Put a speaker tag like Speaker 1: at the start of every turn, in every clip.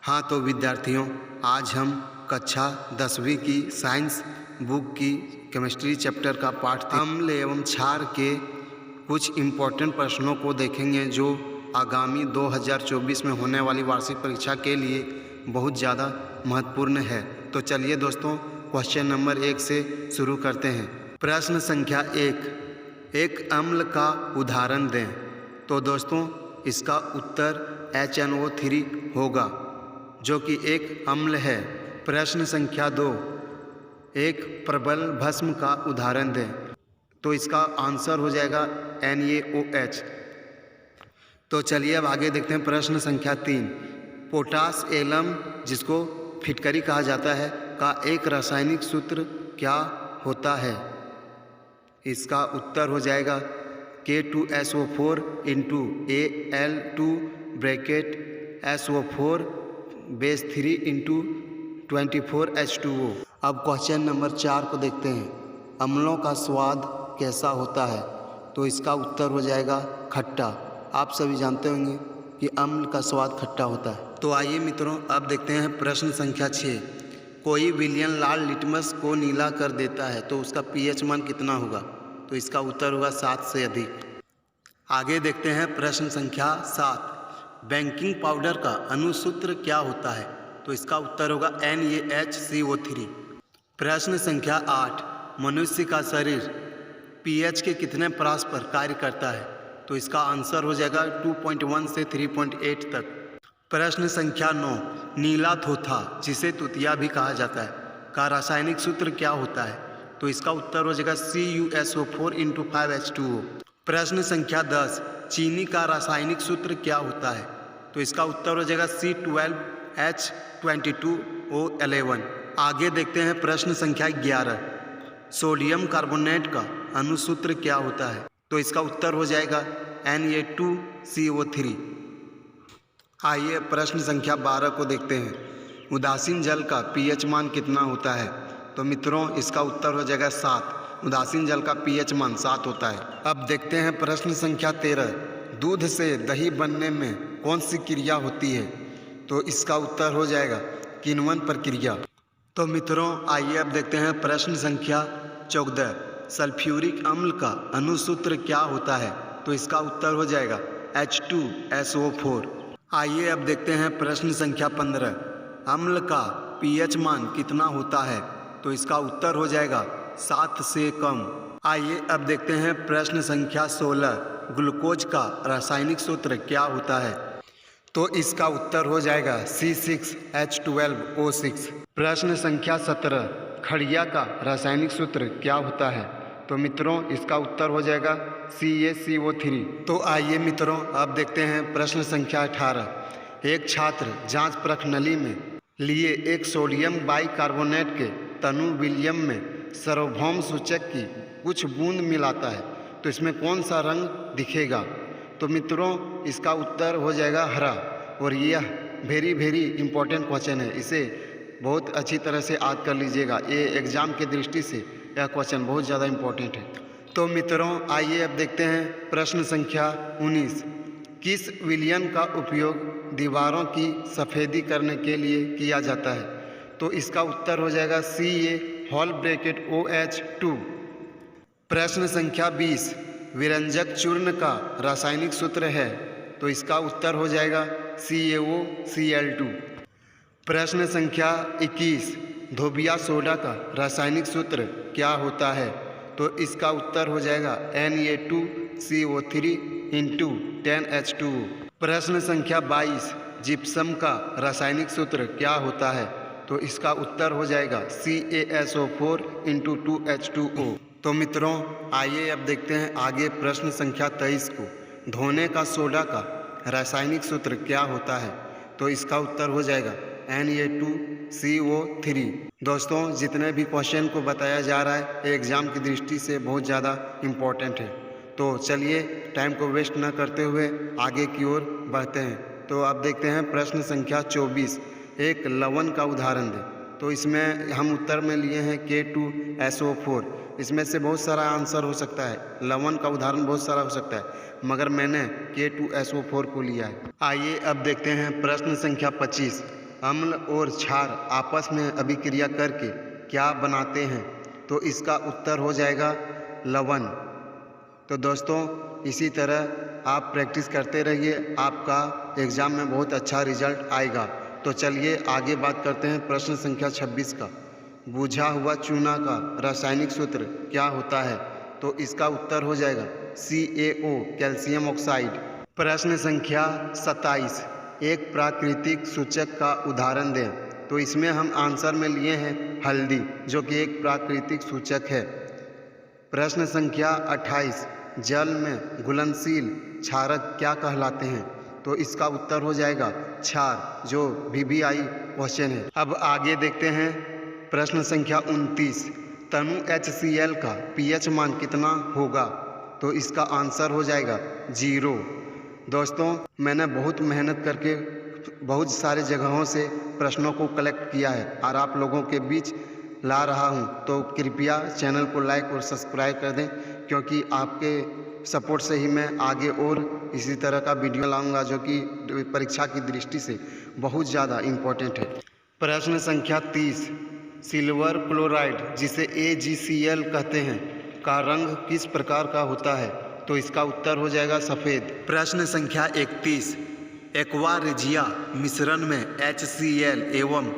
Speaker 1: हाँ तो विद्यार्थियों, आज हम कक्षा 10वीं की साइंस बुक की केमिस्ट्री चैप्टर का पाठ अम्ल एवं क्षार के कुछ इम्पोर्टेंट प्रश्नों को देखेंगे जो आगामी 2024 में होने वाली वार्षिक परीक्षा के लिए बहुत ज़्यादा महत्वपूर्ण है। तो चलिए दोस्तों, क्वेश्चन नंबर 1 से शुरू करते हैं। प्रश्न संख्या 1, एक अम्ल का उदाहरण दें। तो दोस्तों, इसका उत्तर HNO3 होगा, जो कि एक अम्ल है। प्रश्न संख्या 2, एक प्रबल भस्म का उदाहरण दें। तो इसका आंसर हो जाएगा NaOH। तो चलिए अब आगे देखते हैं। प्रश्न संख्या 3, पोटास एलम, जिसको फिटकरी कहा जाता है, का एक रासायनिक सूत्र क्या होता है? इसका उत्तर हो जाएगा K2SO4 into Al2 bracket SO4 base 3 into 24H2O। अब क्वेश्चन नंबर 4 को देखते हैं। अम्लों का स्वाद कैसा होता है? तो इसका उत्तर हो जाएगा खट्टा। आप सभी जानते होंगे कि अम्ल का स्वाद खट्टा होता है। तो आइए मित्रों, अब देखते हैं प्रश्न संख्या 6, कोई विलयन लाल लिटमस को नीला कर देता है तो उसका pH मान कितना होगा? तो इसका उत्तर होगा 7 से अधिक। आगे देखते हैं प्रश्न संख्या 7, बेकिंग पाउडर का अनुसूत्र क्या होता है? तो इसका उत्तर होगा NaHCO3। प्रश्न संख्या 8, मनुष्य का शरीर pH के कितने प्रास पर कार्य करता है? तो इसका आंसर हो जाएगा 2.1 से 3.8 तक। प्रश्न संख्या 9, नीला थोथा, जिसे तुतिया भी कहा जाता है, का रासायनिक सूत्र क्या होता है? तो इसका उत्तर हो जाएगा CuSO4 इंटू 5H2O। प्रश्न संख्या 10, चीनी का रासायनिक सूत्र क्या होता है? तो इसका उत्तर हो जाएगा C12H22O11। आगे देखते हैं प्रश्न संख्या 11, सोडियम कार्बोनेट का अनुसूत्र क्या होता है? तो इसका उत्तर हो जाएगा Na2CO3। आइए प्रश्न संख्या 12 को देखते हैं। उदासीन जल का pH मान कितना होता है? तो मित्रों, इसका उत्तर हो जाएगा 7। उदासीन जल का pH मान 7 होता है। अब देखते हैं प्रश्न संख्या 13, दूध से दही बनने में कौन सी क्रिया होती है? तो इसका उत्तर हो जाएगा किण्वन प्रक्रिया। तो मित्रों, आइए अब देखते हैं प्रश्न संख्या 14, सल्फ्यूरिक अम्ल का अनुसूत्र क्या होता है? तो इसका उत्तर हो जाएगा H2SO4। आइए अब देखते हैं प्रश्न संख्या 15, अम्ल का pH मान कितना होता है? तो इसका उत्तर हो जाएगा 7 से कम। आइए अब देखते हैं प्रश्न संख्या 16, ग्लूकोज का रासायनिक सूत्र क्या होता है? तो इसका उत्तर हो जाएगा C6H12O6। प्रश्न संख्या 17, खड़िया का रासायनिक सूत्र क्या होता है? तो मित्रों, इसका उत्तर हो जाएगा CaCO3। तो आइए मित्रों, अब देखते हैं प्रश्न संख्या 18, एक छात्र जांच प्रश्नावली में लिए एक सोडियम बाइकार्बोनेट के तनु विलयन में सार्वभौम सूचक की कुछ बूंद मिलाता है, तो इसमें कौन सा रंग दिखेगा? तो मित्रों, इसका उत्तर हो जाएगा हरा। और यह वेरी इम्पोर्टेंट क्वेश्चन है, इसे बहुत अच्छी तरह से याद कर लीजिएगा। ये एग्जाम के दृष्टि से यह क्वेश्चन बहुत ज़्यादा इम्पोर्टेंट है। तो मित्रों, आइए अब देखते हैं प्रश्न संख्या 19, किस विलयन का उपयोग दीवारों की सफ़ेदी करने के लिए किया जाता है? तो इसका उत्तर हो जाएगा CaOH2। प्रश्न संख्या 20, विरंजक चूर्ण का रासायनिक सूत्र है? तो इसका उत्तर हो जाएगा CaOCl2। प्रश्न संख्या 21, धोबिया सोडा का रासायनिक सूत्र क्या होता है? तो इसका उत्तर हो जाएगा Na2CO3 इंटू 10H2O। प्रश्न संख्या 22, जिप्सम का रासायनिक सूत्र क्या होता है? तो इसका उत्तर हो जाएगा CaSO4 इंटू 2H2O। तो मित्रों, आइए अब देखते हैं आगे प्रश्न संख्या 23 को, धोने का सोडा का रासायनिक सूत्र क्या होता है? तो इसका उत्तर हो जाएगा Na2CO3। दोस्तों, जितने भी क्वेश्चन को बताया जा रहा है एग्ज़ाम की दृष्टि से बहुत ज़्यादा इम्पोर्टेंट है। तो चलिए, टाइम को वेस्ट न करते हुए आगे की ओर बढ़ते हैं। तो अब देखते हैं प्रश्न संख्या 24, एक लवण का उदाहरण दें। तो इसमें हम उत्तर में लिए हैं K2SO4। इसमें से बहुत सारा आंसर हो सकता है, लवण का उदाहरण बहुत सारा हो सकता है, मगर मैंने K2SO4 को लिया है। आइए अब देखते हैं प्रश्न संख्या 25, अम्ल और क्षार आपस में अभिक्रिया करके क्या बनाते हैं? तो इसका उत्तर हो जाएगा लवण। तो दोस्तों इसी तरह आप प्रैक्टिस करते रहिए, आपका एग्ज़ाम में बहुत अच्छा रिजल्ट आएगा। तो चलिए आगे बात करते हैं प्रश्न संख्या 26 का। बुझा हुआ चूना का रासायनिक सूत्र क्या होता है? तो इसका उत्तर हो जाएगा CaO, कैल्शियम ऑक्साइड। प्रश्न संख्या 27, एक प्राकृतिक सूचक का उदाहरण दें। तो इसमें हम आंसर में लिए हैं हल्दी, जो कि एक प्राकृतिक सूचक है। प्रश्न संख्या 28, जल में घुलनशील क्षारक क्या कहलाते हैं? तो इसका उत्तर हो जाएगा क्षार, जो VVI क्वेश्चन है। अब आगे देखते हैं प्रश्न संख्या 29, तनु HCl का pH मान कितना होगा? तो इसका आंसर हो जाएगा 0। दोस्तों मैंने बहुत मेहनत करके बहुत सारे जगहों से प्रश्नों को कलेक्ट किया है और आप लोगों के बीच ला रहा हूं। तो कृपया चैनल को लाइक और सब्सक्राइब कर दें, क्योंकि आपके सपोर्ट से ही मैं आगे और इसी तरह का वीडियो लाऊंगा जो कि परीक्षा की दृष्टि से बहुत ज़्यादा इम्पोर्टेंट है। प्रश्न संख्या 30, सिल्वर क्लोराइड जिसे AgCl कहते हैं का रंग किस प्रकार का होता है? तो इसका उत्तर हो जाएगा सफ़ेद। प्रश्न संख्या 31, एक्वा रेजिया मिश्रण में HCl एवं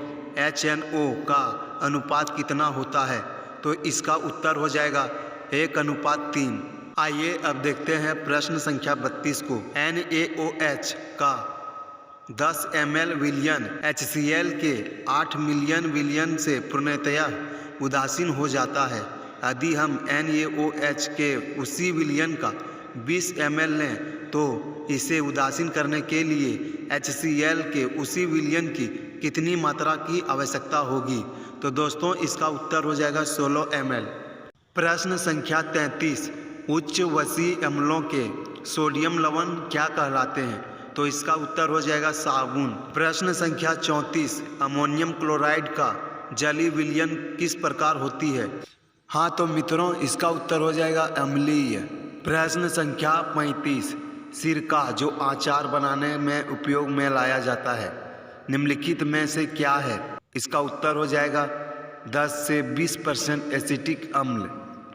Speaker 1: HNO का अनुपात कितना होता है? तो इसका उत्तर हो जाएगा 1:3। आइए अब देखते हैं प्रश्न संख्या 32 को। NaOH का 10 ml विलयन HCl के 8 मिलियन विलयन से पूर्णतया उदासीन हो जाता है। यदि हम NaOH के उसी विलयन का 20 ml लें तो इसे उदासीन करने के लिए HCl के उसी विलयन की कितनी मात्रा की आवश्यकता होगी? तो दोस्तों इसका उत्तर हो जाएगा 16 ml। प्रश्न संख्या 33, उच्च वसी अम्लों के सोडियम लवण क्या कहलाते हैं? तो इसका उत्तर हो जाएगा साबुन। प्रश्न संख्या 34, अमोनियम क्लोराइड का जलीय विलयन किस प्रकार होती है? हाँ तो मित्रों इसका उत्तर हो जाएगा अम्लीय। प्रश्न संख्या 35, सिरका जो अचार बनाने में उपयोग में लाया जाता है निम्नलिखित में से क्या है? इसका उत्तर हो जाएगा 10 से 20% एसिटिक अम्ल।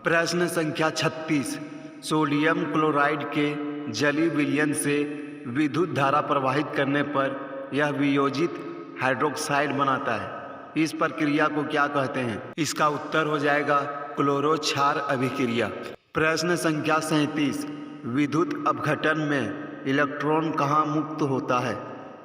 Speaker 1: प्रश्न संख्या 36, सोडियम क्लोराइड के जलीय विलयन से विद्युत धारा प्रवाहित करने पर यह वियोजित हाइड्रोक्साइड बनाता है। इस प्रक्रिया को क्या कहते हैं? इसका उत्तर हो जाएगा क्लोरो क्षार अभिक्रिया। प्रश्न संख्या 37, विद्युत अपघटन में इलेक्ट्रॉन कहाँ मुक्त होता है?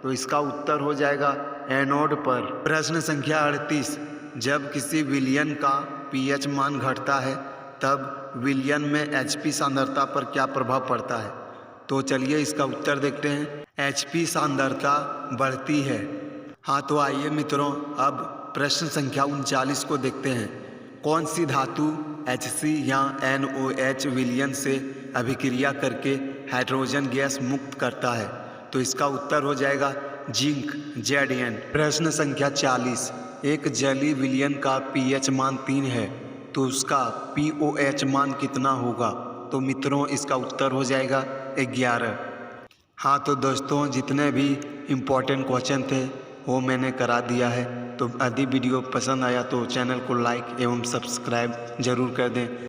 Speaker 1: तो इसका उत्तर हो जाएगा एनोड पर। प्रश्न संख्या 38, जब किसी विलयन का pH मान घटता है तब विलयन में Hp सांद्रता पर क्या प्रभाव पड़ता है? तो चलिए इसका उत्तर देखते हैं। Hp सांद्रता बढ़ती है। हाँ तो आइए मित्रों अब प्रश्न संख्या 39 को देखते हैं। कौन सी धातु Hc या NOH विलयन से अभिक्रिया करके हाइड्रोजन गैस मुक्त करता है? तो इसका उत्तर हो जाएगा जिंक Zn। प्रश्न संख्या 40, एक जलीय विलयन का pH मान 3 है तो उसका POH मान कितना होगा? तो मित्रों इसका उत्तर हो जाएगा 11। हाँ तो दोस्तों जितने भी इम्पोर्टेंट क्वेश्चन थे वो मैंने करा दिया है। तो यदि वीडियो पसंद आया तो चैनल को लाइक एवं सब्सक्राइब ज़रूर कर दें।